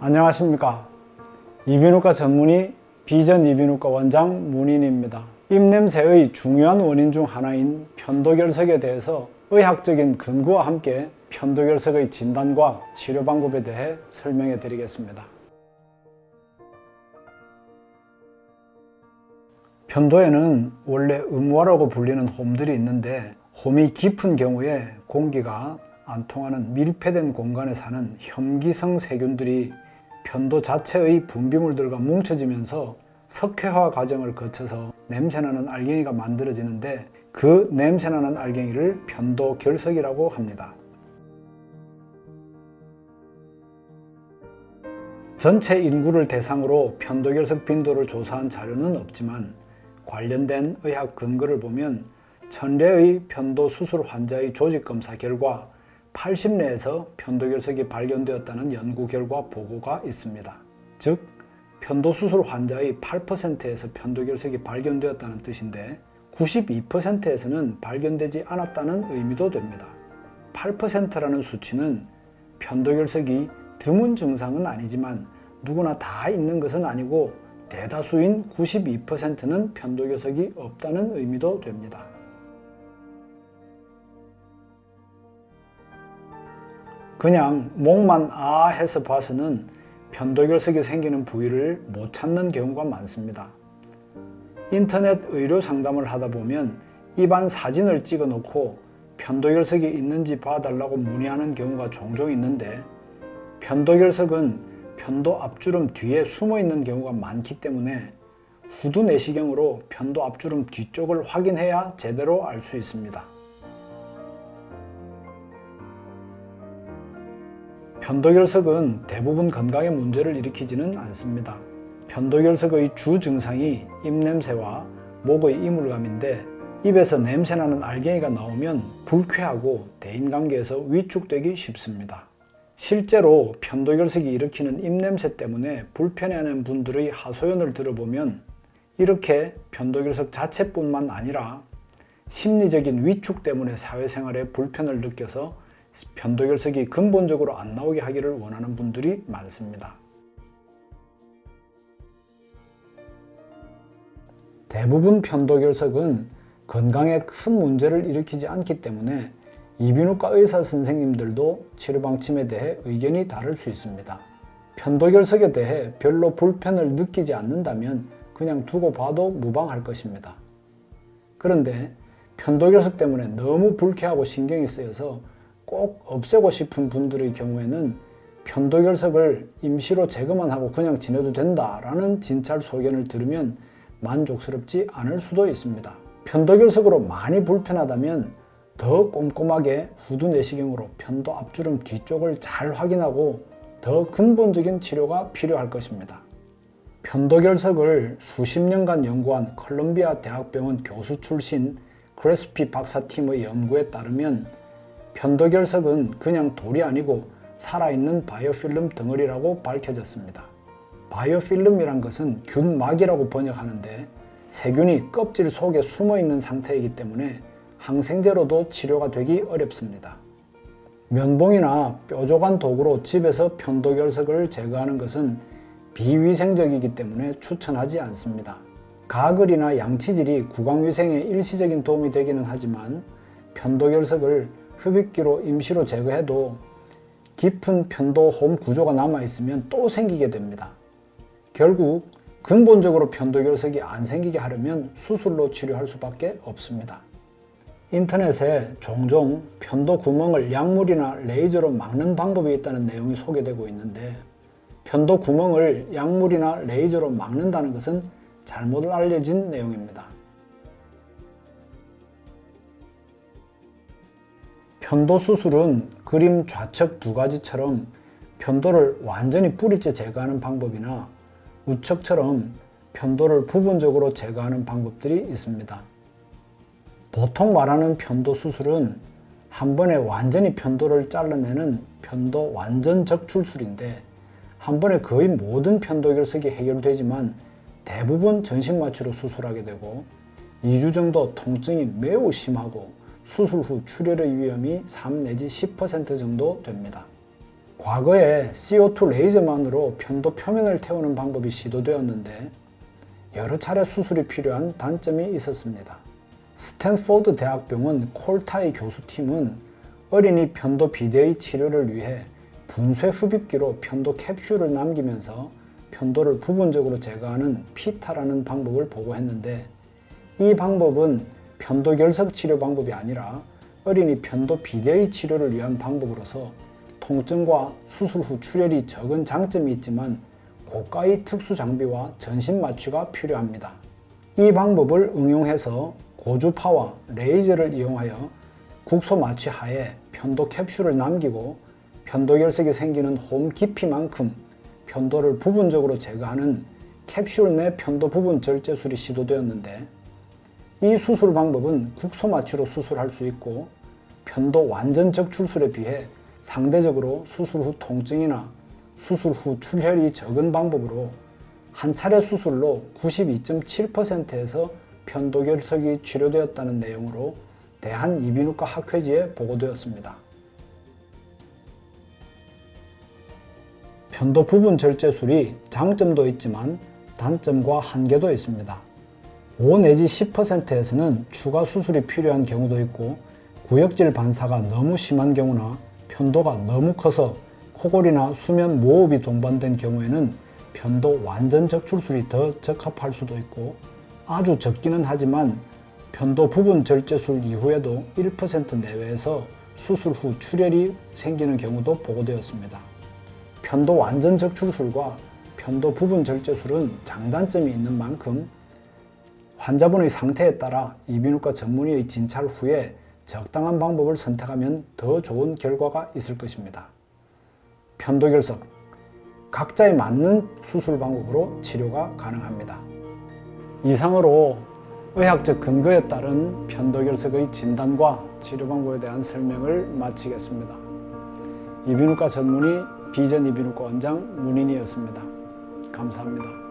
안녕하십니까. 이비인후과 전문의 비전 이비인후과 원장 문인입니다. 입냄새의 중요한 원인 중 하나인 편도결석에 대해서 의학적인 근거와 함께 편도결석의 진단과 치료 방법에 대해 설명해 드리겠습니다. 편도에는 원래 음화라고 불리는 홈들이 있는데, 홈이 깊은 경우에 공기가 안 통하는 밀폐된 공간에 사는 혐기성 세균들이 편도 자체의 분비물들과 뭉쳐지면서 석회화 과정을 거쳐서 냄새나는 알갱이가 만들어지는데, 그 냄새나는 알갱이를 편도결석이라고 합니다. 전체 인구를 대상으로 편도결석 빈도를 조사한 자료는 없지만, 관련된 의학 근거를 보면 1000례의 편도 수술 환자의 조직검사 결과 80례에서 편도결석이 발견되었다는 연구 결과 보고가 있습니다. 즉, 편도 수술 환자의 8%에서 편도결석이 발견되었다는 뜻인데, 92%에서는 발견되지 않았다는 의미도 됩니다. 8%라는 수치는 편도결석이 드문 증상은 아니지만 누구나 다 있는 것은 아니고, 대다수인 92%는 편도결석이 없다는 의미도 됩니다. 그냥 목만 아 해서 봐서는 편도결석이 생기는 부위를 못 찾는 경우가 많습니다. 인터넷 의료 상담을 하다 보면 입안 사진을 찍어 놓고 편도결석이 있는지 봐달라고 문의하는 경우가 종종 있는데, 편도결석은 편도 앞주름 뒤에 숨어 있는 경우가 많기 때문에 후두 내시경으로 편도 앞주름 뒤쪽을 확인해야 제대로 알 수 있습니다. 편도결석은 대부분 건강에 문제를 일으키지는 않습니다. 편도결석의 주 증상이 입냄새와 목의 이물감인데, 입에서 냄새나는 알갱이가 나오면 불쾌하고 대인관계에서 위축되기 쉽습니다. 실제로 편도결석이 일으키는 입냄새 때문에 불편해하는 분들의 하소연을 들어보면 이렇게 편도결석 자체뿐만 아니라 심리적인 위축 때문에 사회생활에 불편을 느껴서 편도결석이 근본적으로 안 나오게 하기를 원하는 분들이 많습니다. 대부분 편도결석은 건강에 큰 문제를 일으키지 않기 때문에 이비인후과 의사 선생님들도 치료 방침에 대해 의견이 다를 수 있습니다. 편도결석에 대해 별로 불편을 느끼지 않는다면 그냥 두고 봐도 무방할 것입니다. 그런데 편도결석 때문에 너무 불쾌하고 신경이 쓰여서 꼭 없애고 싶은 분들의 경우에는 편도결석을 임시로 제거만 하고 그냥 지내도 된다라는 진찰 소견을 들으면 만족스럽지 않을 수도 있습니다. 편도결석으로 많이 불편하다면 더 꼼꼼하게 후두 내시경으로 편도 앞주름 뒤쪽을 잘 확인하고 더 근본적인 치료가 필요할 것입니다. 편도결석을 수십 년간 연구한 콜롬비아 대학병원 교수 출신 크레스피 박사팀의 연구에 따르면 편도결석은 그냥 돌이 아니고 살아있는 바이오필름 덩어리라고 밝혀졌습니다. 바이오필름이란 것은 균막이라고 번역하는데, 세균이 껍질 속에 숨어있는 상태이기 때문에 항생제로도 치료가 되기 어렵습니다. 면봉이나 뾰족한 도구로 집에서 편도결석을 제거하는 것은 비위생적이기 때문에 추천하지 않습니다. 가글이나 양치질이 구강위생에 일시적인 도움이 되기는 하지만, 편도결석을 흡입기로 임시로 제거해도 깊은 편도홈 구조가 남아있으면 또 생기게 됩니다. 결국 근본적으로 편도결석이 안 생기게 하려면 수술로 치료할 수밖에 없습니다. 인터넷에 종종 편도 구멍을 약물이나 레이저로 막는 방법이 있다는 내용이 소개되고 있는데, 편도 구멍을 약물이나 레이저로 막는다는 것은 잘못 알려진 내용입니다. 편도 수술은 그림 좌측 두 가지처럼 편도를 완전히 뿌리째 제거하는 방법이나 우측처럼 편도를 부분적으로 제거하는 방법들이 있습니다. 보통 말하는 편도 수술은 한 번에 완전히 편도를 잘라내는 편도 완전 적출술인데, 한 번에 거의 모든 편도결석이 해결되지만 대부분 전신마취로 수술하게 되고, 2주 정도 통증이 매우 심하고 수술 후 출혈의 위험이 3 내지 10% 정도 됩니다. 과거에 CO2 레이저만으로 편도 표면을 태우는 방법이 시도되었는데 여러 차례 수술이 필요한 단점이 있었습니다. 스탠포드 대학병원 콜타이 교수팀은 어린이 편도 비대의 치료를 위해 분쇄 흡입기로 편도 캡슐을 남기면서 편도를 부분적으로 제거하는 피타라는 방법을 보고했는데, 이 방법은 편도 결석 치료 방법이 아니라 어린이 편도 비대의 치료를 위한 방법으로서 통증과 수술 후 출혈이 적은 장점이 있지만 고가의 특수 장비와 전신 마취가 필요합니다. 이 방법을 응용해서 고주파와 레이저를 이용하여 국소 마취 하에 편도 캡슐을 남기고 편도 결석이 생기는 홈 깊이만큼 편도를 부분적으로 제거하는 캡슐 내 편도 부분 절제술이 시도되었는데, 이 수술 방법은 국소 마취로 수술할 수 있고 편도 완전 적출술에 비해 상대적으로 수술 후 통증이나 수술 후 출혈이 적은 방법으로 한 차례 수술로 92.7%에서 편도 결석이 치료되었다는 내용으로 대한이비인후과 학회지에 보고되었습니다. 편도 부분 절제술이 장점도 있지만 단점과 한계도 있습니다. 5 내지 10%에서는 추가 수술이 필요한 경우도 있고, 구역질 반사가 너무 심한 경우나 편도가 너무 커서 코골이나 수면 무호흡이 동반된 경우에는 편도 완전 적출술이 더 적합할 수도 있고, 아주 적기는 하지만 편도 부분 절제술 이후에도 1% 내외에서 수술 후 출혈이 생기는 경우도 보고되었습니다. 편도 완전 적출술과 편도 부분 절제술은 장단점이 있는 만큼 환자분의 상태에 따라 이비인후과 전문의의 진찰 후에 적당한 방법을 선택하면 더 좋은 결과가 있을 것입니다. 편도결석, 각자에 맞는 수술 방법으로 치료가 가능합니다. 이상으로 의학적 근거에 따른 편도결석의 진단과 치료 방법에 대한 설명을 마치겠습니다. 이비인후과 전문의 비전 이비인후과 원장 문인이었습니다. 감사합니다.